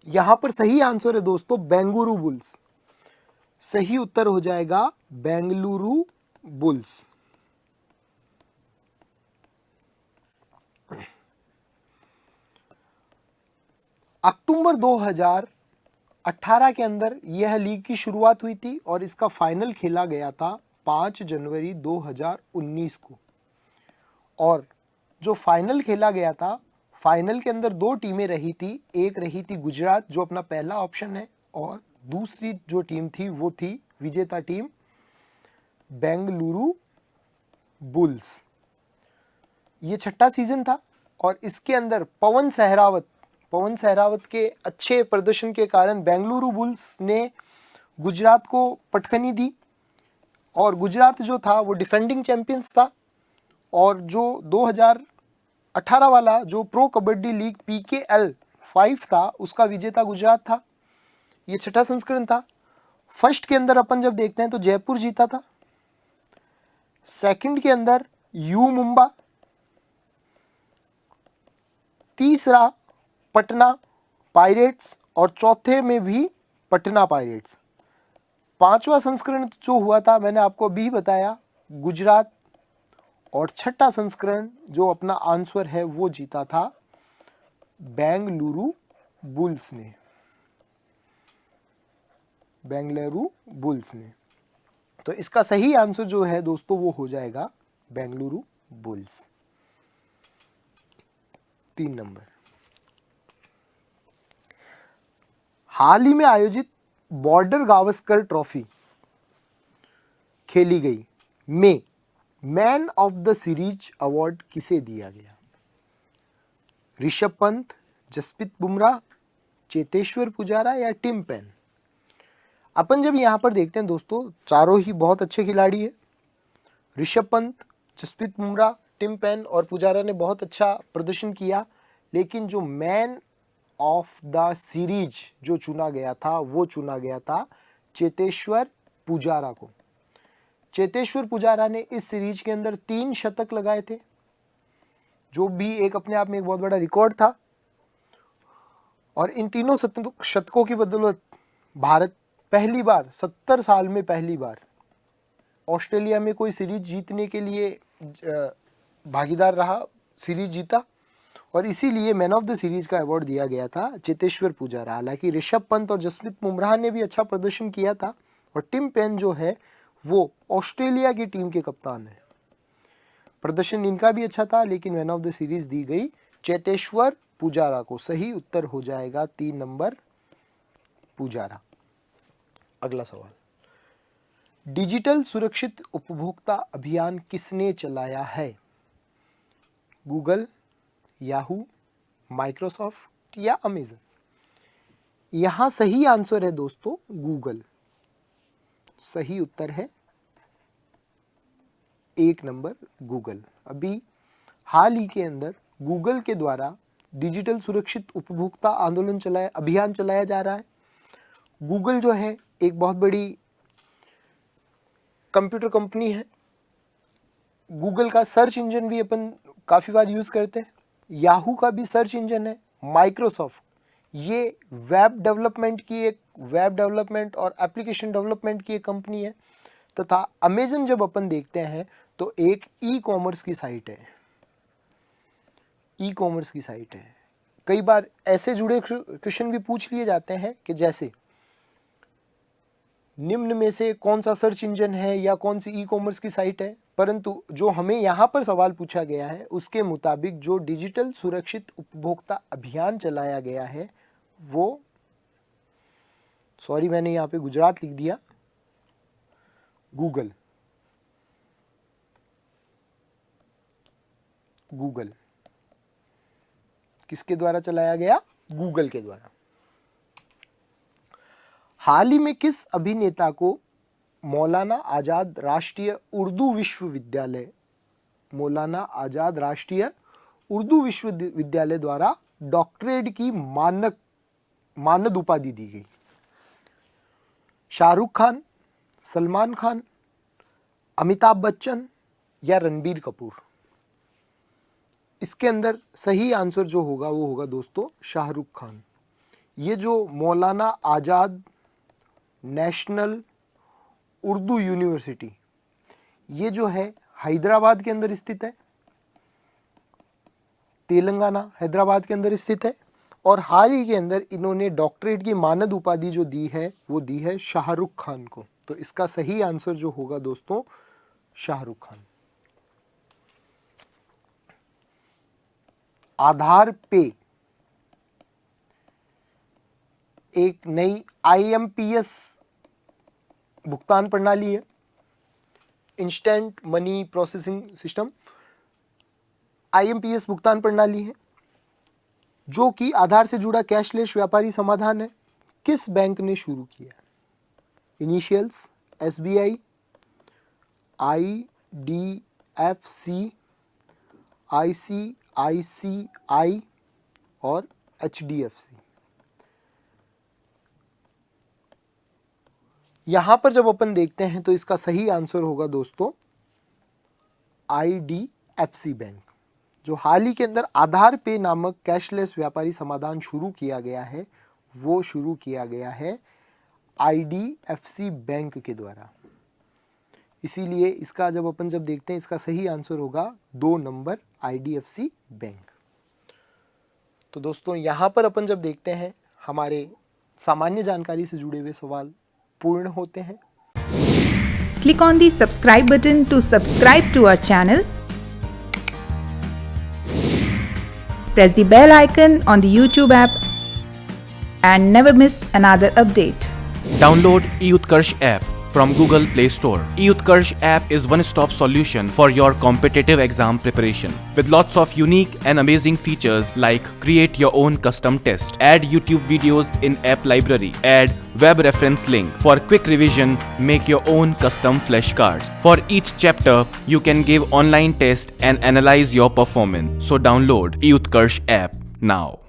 [SPEAKER 1] यहां पर सही आंसर है दोस्तों बेंगलुरु बुल्स। सही उत्तर हो जाएगा बेंगलुरु बुल्स। अक्टूबर 2018 के अंदर यह लीग की शुरुआत हुई थी और इसका फाइनल खेला गया था 5 जनवरी 2019 को। और जो फाइनल खेला गया था, फाइनल के अंदर 2 टीमें रही थी। एक रही थी गुजरात जो अपना पहला ऑप्शन है, और दूसरी जो टीम थी वो थी विजेता टीम बेंगलुरु बुल्स। ये 6ठा सीजन था और इसके अंदर पवन सहरावत के अच्छे प्रदर्शन के कारण बेंगलुरु बुल्स ने गुजरात को पटखनी दी। और गुजरात जो था वो डिफेंडिंग चैंपियंस था, और जो 2018 वाला जो प्रो कबड्डी लीग PKL 5 था उसका विजेता गुजरात था। ये 6ठा संस्करण था। फर्स्ट के अंदर अपन जब देखते हैं तो जयपुर जीता था, सेकंड के अंदर यू मुंबा, तीसरा पटना पायरेट्स और चौथे में भी पटना पायरेट्स। 5वां संस्करण जो हुआ था मैंने आपको अभी बताया गुजरात, और 6ठा संस्करण जो अपना आंसर है वो जीता था बेंगलुरु बुल्स ने। तो इसका सही आंसर जो है दोस्तों वो हो जाएगा बेंगलुरु बुल्स। 3 नंबर। हाल ही में आयोजित बॉर्डर गावस्कर ट्रॉफी खेली गई में man of the series award किसे दिया गया? ऋषभ पंत, जसप्रीत बुमराह, चेतेश्वर पुजारा या टिम पेन? अपन जब यहाँ पर देखते हैं दोस्तों, चारों ही बहुत अच्छे खिलाड़ी है। ऋषभ पंत, जसप्रीत बुमराह, टिम पेन और पुजारा ने बहुत अच्छा प्रदर्शन किया, लेकिन जो मैन ऑफ द सीरीज जो चुना गया था वो चुना गया था चेतेश्वर पुजारा को। चेतेश्वर पुजारा ने इस सीरीज के अंदर 3 शतक लगाए थे, जो भी एक अपने आप में एक बहुत बड़ा रिकॉर्ड था। और इन तीनों शतकों की बदौलत भारत पहली बार 70 साल में पहली बार ऑस्ट्रेलिया में कोई सीरीज जीतने के लिए भागीदार रहा, सीरीज जीता, और इसीलिए मैन ऑफ द सीरीज का अवार्ड दिया गया था चेतेश्वर पुजारा। हालांकि ऋषभ पंत और जसप्रीत बुमराह ने भी अच्छा प्रदर्शन किया था, और टिम पेन जो है वो ऑस्ट्रेलिया की टीम के कप्तान है। प्रदर्शन इनका भी अच्छा था, लेकिन मैन ऑफ द सीरीज दी गई चेतेश्वर पुजारा को। सही उत्तर हो जाएगा 3 नंबर पुजारा। अगला सवाल, डिजिटल सुरक्षित उपभोक्ता अभियान किसने चलाया है? गूगल, याहू, माइक्रोसॉफ्ट या अमेजन? यहां सही आंसर है दोस्तों गूगल। सही उत्तर है 1 नंबर गूगल। अभी हाल ही के अंदर गूगल के द्वारा डिजिटल सुरक्षित उपभोक्ता अभियान चलाया जा रहा है। गूगल जो है एक बहुत बड़ी कंप्यूटर कंपनी है। गूगल का सर्च इंजन भी अपन काफ़ी बार यूज़ करते हैं। याहू का भी सर्च इंजन है। माइक्रोसॉफ्ट ये वेब डेवलपमेंट और एप्लीकेशन डेवलपमेंट की एक कंपनी है। तथा अमेजन जब अपन देखते हैं तो एक ई कॉमर्स की साइट है। कई बार ऐसे जुड़े क्वेश्चन भी पूछ लिए जाते हैं कि जैसे निम्न में से कौन सा सर्च इंजन है या कौन सी ई कॉमर्स की साइट है, परंतु जो हमें यहाँ पर सवाल पूछा गया है उसके मुताबिक जो डिजिटल सुरक्षित उपभोक्ता अभियान चलाया गया है वो, सॉरी मैंने यहाँ पे गुजरात लिख दिया, गूगल किसके द्वारा चलाया गया? गूगल के द्वारा। हाल ही में किस अभिनेता को मौलाना आजाद राष्ट्रीय उर्दू विश्वविद्यालय द्वारा डॉक्टरेट की मानद उपाधि दी गई? शाहरुख खान, सलमान खान, अमिताभ बच्चन या रणबीर कपूर? इसके अंदर सही आंसर जो होगा वो होगा दोस्तों शाहरुख खान। ये जो मौलाना आजाद नेशनल उर्दू यूनिवर्सिटी, ये जो है हैदराबाद के अंदर स्थित है, तेलंगाना हैदराबाद के अंदर स्थित है। और हाल ही के अंदर इन्होंने डॉक्टरेट की मानद उपाधि जो दी है वो दी है शाहरुख खान को। तो इसका सही आंसर जो होगा दोस्तों शाहरुख खान। आधार पे एक नई IMPS भुगतान प्रणाली है, instant money processing system, IMPS भुगतान प्रणाली है, जो कि आधार से जुड़ा कैशलेस व्यापारी समाधान है। किस बैंक ने शुरू किया? इनिशियल्स SBI, IDFC, ICICI और HDFC। यहां पर जब अपन देखते हैं तो इसका सही आंसर होगा दोस्तों IDFC बैंक, जो हाल ही के अंदर आधार पे नामक कैशलेस व्यापारी समाधान शुरू किया गया है, वो शुरू किया गया है IDFC बैंक के द्वारा। इसीलिए इसका जब अपन देखते हैं, इसका सही आंसर होगा 2 नंबर IDFC बैंक। तो दोस्तों यहाँ पर अपन जब देखते हैं हमारे सामान्य जानकारी से जुड़े हुए सवाल पूर्ण होते हैं।
[SPEAKER 2] Click on the subscribe button to subscribe to our channel. Press the bell icon on the YouTube app and never miss another update.
[SPEAKER 3] Download eUtkarsh app from Google Play Store. eUtkarsh app is one-stop solution for your competitive exam preparation with lots of unique and amazing features like create your own custom test, add YouTube videos in app library, add web reference link for quick revision, make your own custom flashcards. For each chapter, you can give online test and analyze your performance. So download eUtkarsh app now.